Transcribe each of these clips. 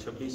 26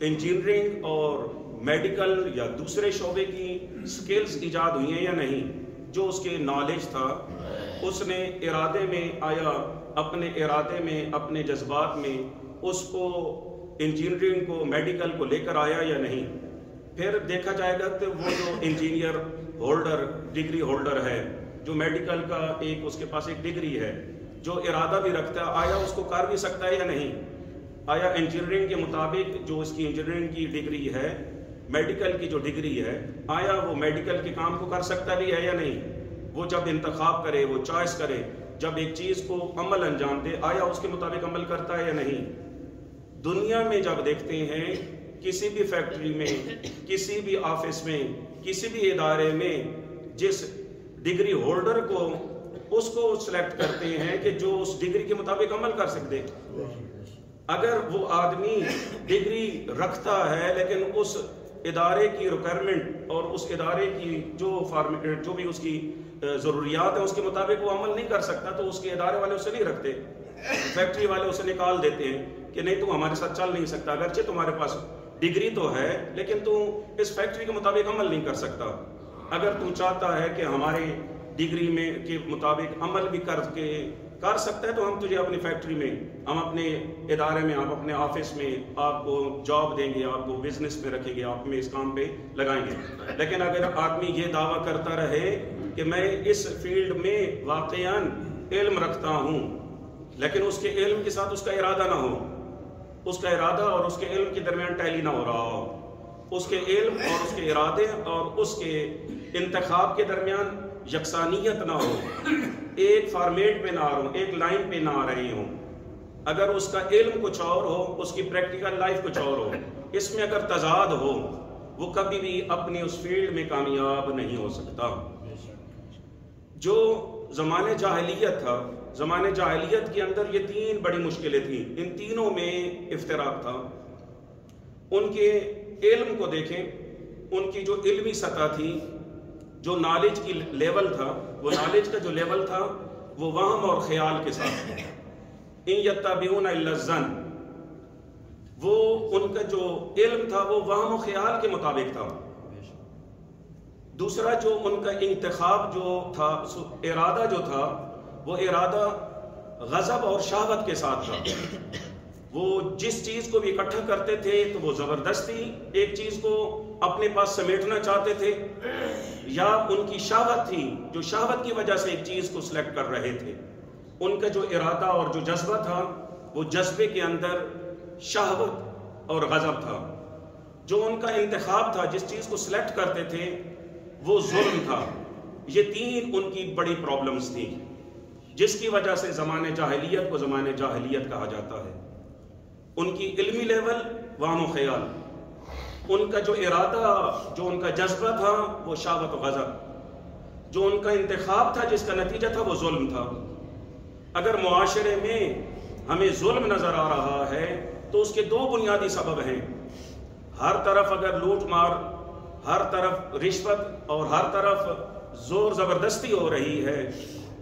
engineering اور medical یا دوسرے شعبے کی سکلز ایجاد ہوئی ہیں یا نہیں. جو اس کے نالج تھا اس نے ارادے میں آیا، اپنے ارادے میں، اپنے جذبات میں اس کو انجینئرنگ کو، میڈیکل کو لے کر آیا یا نہیں. پھر دیکھا جائے گا کہ وہ جو انجینئر ہولڈر، ڈگری ہولڈر ہے، جو میڈیکل کا ایک اس کے پاس ایک ڈگری ہے، جو ارادہ بھی رکھتا ہے، آیا اس کو کر بھی سکتا ہے یا نہیں. آیا انجینئرنگ کے مطابق جو اس کی انجینئرنگ کی ڈگری ہے، میڈیکل کی جو ڈگری ہے، آیا وہ میڈیکل کے کام کو کر سکتا بھی ہے یا نہیں. وہ جب انتخاب کرے، وہ چوائس کرے، جب ایک چیز کو عمل انجام دے، آیا اس کے مطابق عمل کرتا ہے یا نہیں. دنیا میں جب دیکھتے ہیں کسی بھی فیکٹری میں، کسی بھی آفس میں، کسی بھی ادارے میں جس ڈگری ہولڈر کو اس کو سلیکٹ کرتے ہیں کہ جو اس ڈگری کے مطابق عمل کر سکتے. اگر وہ آدمی ڈگری رکھتا ہے لیکن اس ادارے کی ریکوائرمنٹ اور اس ادارے کی جو بھی اس کی ضروریات ہیں اس کے مطابق وہ عمل نہیں کر سکتا، تو اس کے ادارے والے اسے نہیں رکھتے. فیکٹری والے اسے نکال دیتے ہیں کہ نہیں تم ہمارے ساتھ چل نہیں سکتا، اگرچہ تمہارے پاس ڈگری تو ہے لیکن تم اس فیکٹری کے مطابق عمل نہیں کر سکتا. اگر تم چاہتا ہے کہ ہمارے ڈگری میں کے مطابق عمل بھی کر سکتا ہے تو ہم تجھے اپنی فیکٹری میں، ہم اپنے ادارے میں، آپ اپنے آفس میں آپ کو جاب دیں گے، آپ کو بزنس میں رکھیں گے، آپ میں اس کام پہ لگائیں گے. لیکن اگر آدمی یہ دعویٰ کرتا رہے کہ میں اس فیلڈ میں واقعاً علم رکھتا ہوں لیکن اس کے علم کے ساتھ اس کا ارادہ نہ ہو، اس کا ارادہ اور اس کے علم کے درمیان ٹیلی نہ ہو رہا ہو، اس کے علم اور اس کے ارادے اور اس کے انتخاب کے درمیان یکسانیت نہ ہو، ایک فارمیٹ پہ نہ آ رہے ہوں، ایک لائن پہ نہ آ رہے ہوں. اگر اس کا علم کچھ اور ہو، اس کی پریکٹیکل لائف کچھ اور ہو، اس میں اگر تضاد ہو، وہ کبھی بھی اپنی اس فیلڈ میں کامیاب نہیں ہو سکتا. جو زمانے جاہلیت تھا، زمانے جاہلیت کے اندر یہ تین بڑی مشکلیں تھیں، ان تینوں میں افتراق تھا. ان کے علم کو دیکھیں، ان کی جو علمی سطح تھی، جو نالج کی لیول تھا، وہ نالج کا جو لیول تھا وہ وہم اور خیال کے ساتھ. ان یتبعون الا الظن، وہ ان کا جو علم تھا وہ وہم و خیال کے مطابق تھا. دوسرا جو ان کا انتخاب جو تھا، ارادہ جو تھا، وہ ارادہ غضب اور شہوت کے ساتھ تھا. وہ جس چیز کو بھی اکٹھا کرتے تھے تو وہ زبردستی ایک چیز کو اپنے پاس سمیٹنا چاہتے تھے، یا ان کی شہوت تھی جو شہوت کی وجہ سے ایک چیز کو سلیکٹ کر رہے تھے. ان کا جو ارادہ اور جو جذبہ تھا وہ جذبے کے اندر شہوت اور غضب تھا. جو ان کا انتخاب تھا، جس چیز کو سلیکٹ کرتے تھے، وہ ظلم تھا. یہ تین ان کی بڑی پرابلمز تھیں جس کی وجہ سے زمانے جاہلیت کو زمانے جاہلیت کہا جاتا ہے. ان کی علمی لیول وہم و خیال، ان کا جو ارادہ، جو ان کا جذبہ تھا وہ شہوت و غضب، جو ان کا انتخاب تھا جس کا نتیجہ تھا وہ ظلم تھا. اگر معاشرے میں ہمیں ظلم نظر آ رہا ہے تو اس کے دو بنیادی سبب ہیں. ہر طرف اگر لوٹ مار، ہر طرف رشوت اور ہر طرف زور زبردستی ہو رہی ہے،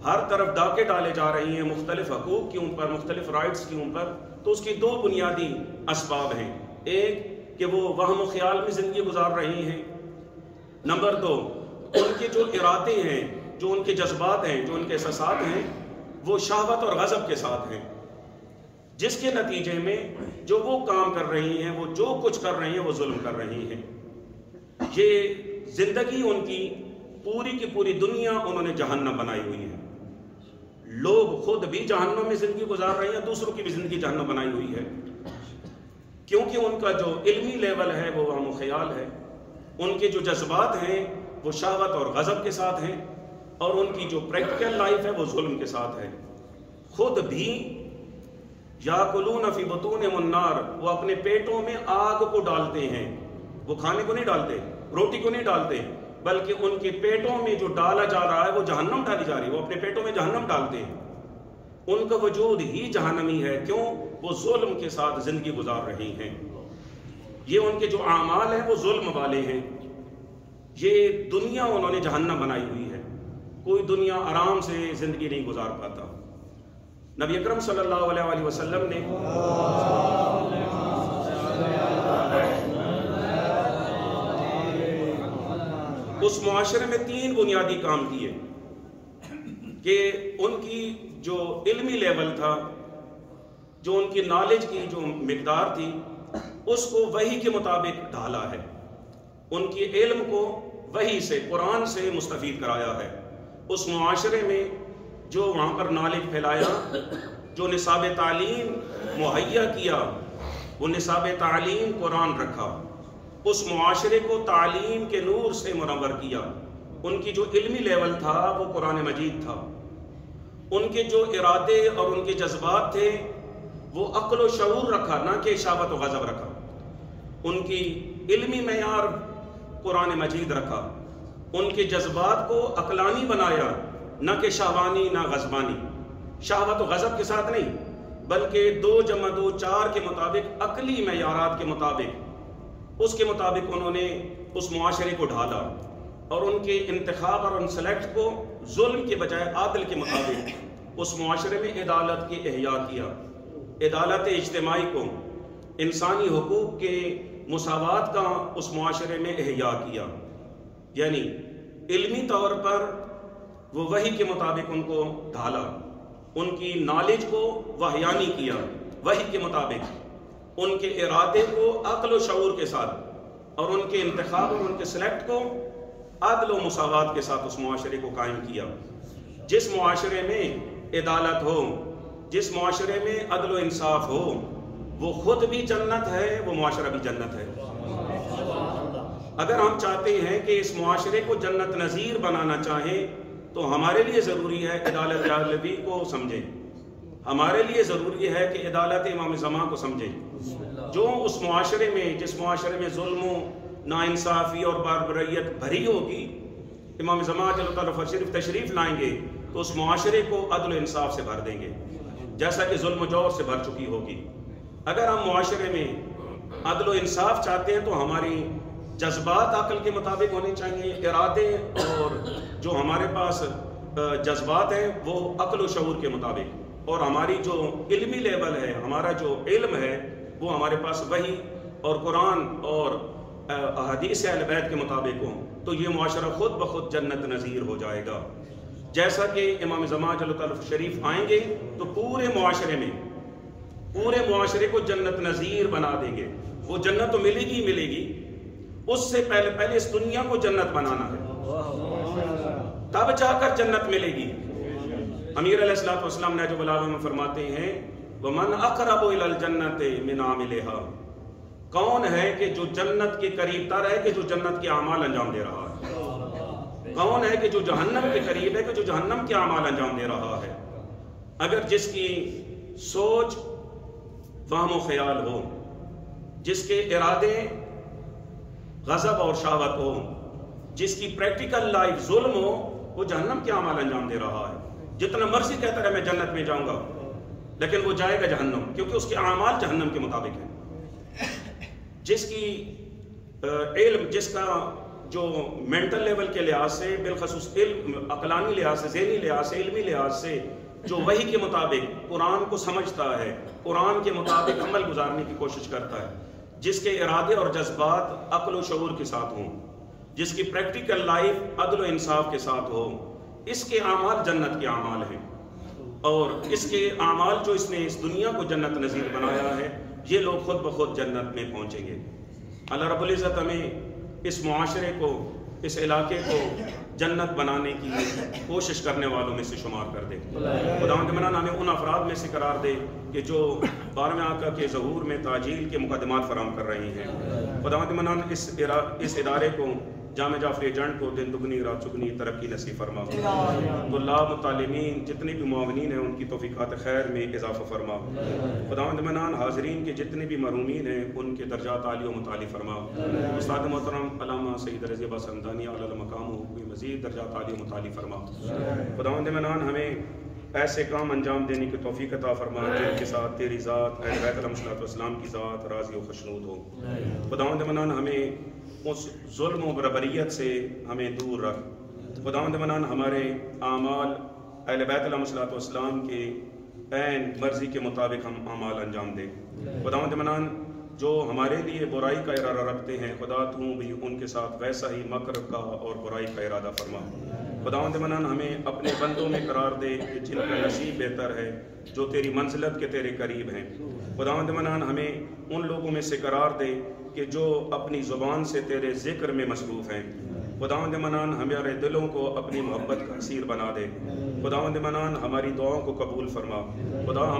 ہر طرف ڈاکے ڈالے جا رہی ہیں مختلف حقوق کے اوپر، مختلف رائٹس کے اوپر، تو اس کی دو بنیادی اسباب ہیں. ایک کہ وہ وہم و خیال میں زندگی گزار رہی ہیں. نمبر دو، ان کے جو ارادے ہیں، جو ان کے جذبات ہیں، جو ان کے احساسات ہیں، وہ شہوت اور غضب کے ساتھ ہیں، جس کے نتیجے میں جو وہ کام کر رہی ہیں، وہ جو کچھ کر رہی ہیں، وہ ظلم کر رہی ہیں. یہ زندگی ان کی پوری کی پوری دنیا انہوں نے جہنم بنائی ہوئی ہے. لوگ خود بھی جہنم میں زندگی گزار رہے ہیں، دوسروں کی بھی زندگی جہنم بنائی ہوئی ہے، کیونکہ ان کا جو علمی لیول ہے وہ وہم و خیال ہے، ان کے جو جذبات ہیں وہ شہوت اور غضب کے ساتھ ہیں، اور ان کی جو پریکٹیکل لائف ہے وہ ظلم کے ساتھ ہے. خود بھی یاکلون فی بطونہم النار، وہ اپنے پیٹوں میں آگ کو ڈالتے ہیں. وہ کھانے کو نہیں ڈالتے، روٹی کو نہیں ڈالتے، بلکہ ان کے پیٹوں میں جو ڈالا جا رہا ہے وہ جہنم ڈالی جا رہی ہے. وہ اپنے پیٹوں میں جہنم ڈالتے ہیں. ان کا وجود ہی جہنمی ہے. کیوں؟ وہ ظلم کے ساتھ زندگی گزار رہی ہیں. یہ ان کے جو اعمال ہیں وہ ظلم والے ہیں. یہ دنیا انہوں نے جہنم بنائی ہوئی ہے. کوئی دنیا آرام سے زندگی نہیں گزار پاتا. نبی اکرم صلی اللہ علیہ وسلم نے اس معاشرے میں 3 بنیادی کام کیے کہ ان کی جو علمی لیول تھا، جو ان کی نالج کی جو مقدار تھی، اس کو وحی کے مطابق ڈھالا ہے، ان کی علم کو وحی سے، قرآن سے مستفید کرایا ہے۔ اس معاشرے میں جو وہاں پر نالج پھیلایا، جو نصاب تعلیم مہیا کیا، وہ نصاب تعلیم قرآن رکھا، اس معاشرے کو تعلیم کے نور سے منور کیا۔ ان کی جو علمی لیول تھا وہ قرآن مجید تھا، ان کے جو ارادے اور ان کے جذبات تھے وہ عقل و شعور رکھا، نہ کہ شہوت و غضب رکھا۔ ان کی علمی معیار قرآن مجید رکھا، ان کے جذبات کو عقلانی بنایا، نہ کہ شہوانی نہ غضبانی، شہوت و غضب کے ساتھ نہیں، بلکہ 2 + 2 4 کے مطابق، عقلی معیارات کے مطابق، اس کے مطابق انہوں نے اس معاشرے کو ڈھالا، اور ان کے انتخاب اور ان سلیکٹ کو ظلم کے بجائے عادل کے مطابق اس معاشرے میں عدالت کی احیاء کیا، عدالت اجتماعی کو، انسانی حقوق کے مساوات کا اس معاشرے میں احیاء کیا۔ یعنی علمی طور پر وہ وحی کے مطابق ان کو ڈھالا، ان کی نالج کو وحیانی کیا وحی کے مطابق، ان کے ارادے کو عقل و شعور کے ساتھ، اور ان کے انتخاب اور ان کے سلیکٹ کو عدل و مساوات کے ساتھ اس معاشرے کو قائم کیا۔ جس معاشرے میں عدالت ہو، جس معاشرے میں عدل و انصاف ہو، وہ خود بھی جنت ہے، وہ معاشرہ بھی جنت ہے۔ اگر ہم چاہتے ہیں کہ اس معاشرے کو جنت نظیر بنانا چاہیں تو ہمارے لیے ضروری ہے عدالت عالوی کو سمجھیں، ہمارے لیے ضروری ہے کہ عدالت امام زمان کو سمجھیں۔ جو اس معاشرے میں، جس معاشرے میں ظلم و ناانصافی اور باربریت بھری ہوگی، امام زمان جل تعالیٰ شریف تشریف لائیں گے تو اس معاشرے کو عدل و انصاف سے بھر دیں گے، جیسا کہ ظلم و جور سے بھر چکی ہوگی۔ اگر ہم معاشرے میں عدل و انصاف چاہتے ہیں تو ہماری جذبات عقل کے مطابق ہونے چاہیے، ارادے اور جو ہمارے پاس جذبات ہیں وہ عقل و شعور کے مطابق، اور ہماری جو علمی لیول ہے، ہمارا جو علم ہے وہ ہمارے پاس وحی اور قرآن اور احادیث اہل بیت کے مطابق ہوں، تو یہ معاشرہ خود بخود جنت نظیر ہو جائے گا۔ جیسا کہ امام زمان جل تعالیٰ شریف آئیں گے تو پورے معاشرے کو جنت نظیر بنا دیں گے۔ وہ جنت تو ملے گی، اس سے پہلے اس دنیا کو جنت بنانا ہے، تب جا کر جنت ملے گی۔ امیر علیہ الصلوۃ والسلام نے جو بلاغہ میں فرماتے ہیں وَمَنْ أَقْرَبُ إِلَى الْجَنَّةِ مِنْ عَامِلِهَا، کون ہے کہ جو جنت کے قریب تر ہے کہ جو جنت کے اعمال انجام دے رہا ہے، کون ہے کہ جو جہنم کے قریب ہے کہ جو جہنم کے اعمال انجام دے رہا ہے۔ اگر جس کی سوچ وہم و خیال ہو، جس کے ارادے غضب اور شہوت ہو، جس کی پریکٹیکل لائف ظلم ہو، وہ جہنم کے اعمال انجام دے رہا ہے۔ جتنا مرضی کہتا ہے میں جنت میں جاؤں گا، لیکن وہ جائے گا جہنم، کیونکہ اس کے اعمال جہنم کے مطابق ہیں۔ جس کی علم، جس کا جو مینٹل لیول کے لحاظ سے، بالخصوص علم عقلانی لحاظ سے، ذہنی لحاظ سے، علمی لحاظ سے جو وحی کے مطابق قرآن کو سمجھتا ہے، قرآن کے مطابق عمل گزارنے کی کوشش کرتا ہے، جس کے ارادے اور جذبات عقل و شعور کے ساتھ ہوں، جس کی پریکٹیکل لائف عدل و انصاف کے ساتھ ہو، اس کے اعمال جنت کے اعمال ہیں، اور اس کے اعمال جو اس نے اس دنیا کو جنت نظیر بنایا ہے، یہ لوگ خود بخود جنت میں پہنچیں گے۔ اللہ رب العزت ہمیں اس معاشرے کو، اس علاقے کو جنت بنانے کی کوشش کرنے والوں میں سے شمار کر دے۔ خداوند منان ہمیں ان افراد میں سے قرار دے کہ جو 12ویں آقا کے ظہور میں تعجیل کے مقدمات فراہم کر رہے ہیں۔ خداوند منان اس ادارے کو، جامع جعفری ایجنٹ کو دن دگنی رات چگنی ترقی نصیب فرما۔ طلاب متعلمین جتنے بھی معاونین ہیں ان کی توفیقات خیر میں اضافہ فرما۔ خداوند منان حاضرین کے جتنے بھی محرومین ہیں ان کے درجات عالی و متعالی فرما۔ استاد محترم علامہ سید رضی عباس حمدانی علی مقام کوئی مزید درجات عالی و متعالی فرما۔ خداوند منان ہمیں ایسے کام انجام دینے کی توفیق عطا فرما جن کے ساتھ تیری ذات اہل بیت علیہ الصلوۃ والسلام کی ذات راضی و خوشنود ہو۔ خداوند منان ہمیں اس ظلم و بربریت سے ہمیں دور رکھ۔ خداوند منان ہمارے اعمال اہل بیت علیہ الصلوۃ والسلام کے عین مرضی کے مطابق ہم اعمال انجام دیں۔ خداوند منان جو ہمارے لیے برائی کا ارادہ رکھتے ہیں، خدا تو بھی ان کے ساتھ ویسا ہی مکر کا اور برائی کا ارادہ فرما۔ خداوند منان ہمیں اپنے بندوں میں قرار دے کہ جن کا نصیب بہتر ہے، جو تیری منزلت کے تیرے قریب ہیں۔ خداوند منان ہمیں ان لوگوں میں سے قرار دے کہ جو اپنی زبان سے تیرے ذکر میں مصروف ہیں۔ خداوند منان ہمارے دلوں کو اپنی محبت کا اسیر بنا دے۔ خداوند منان ہماری دعاؤں کو قبول فرما۔ خدا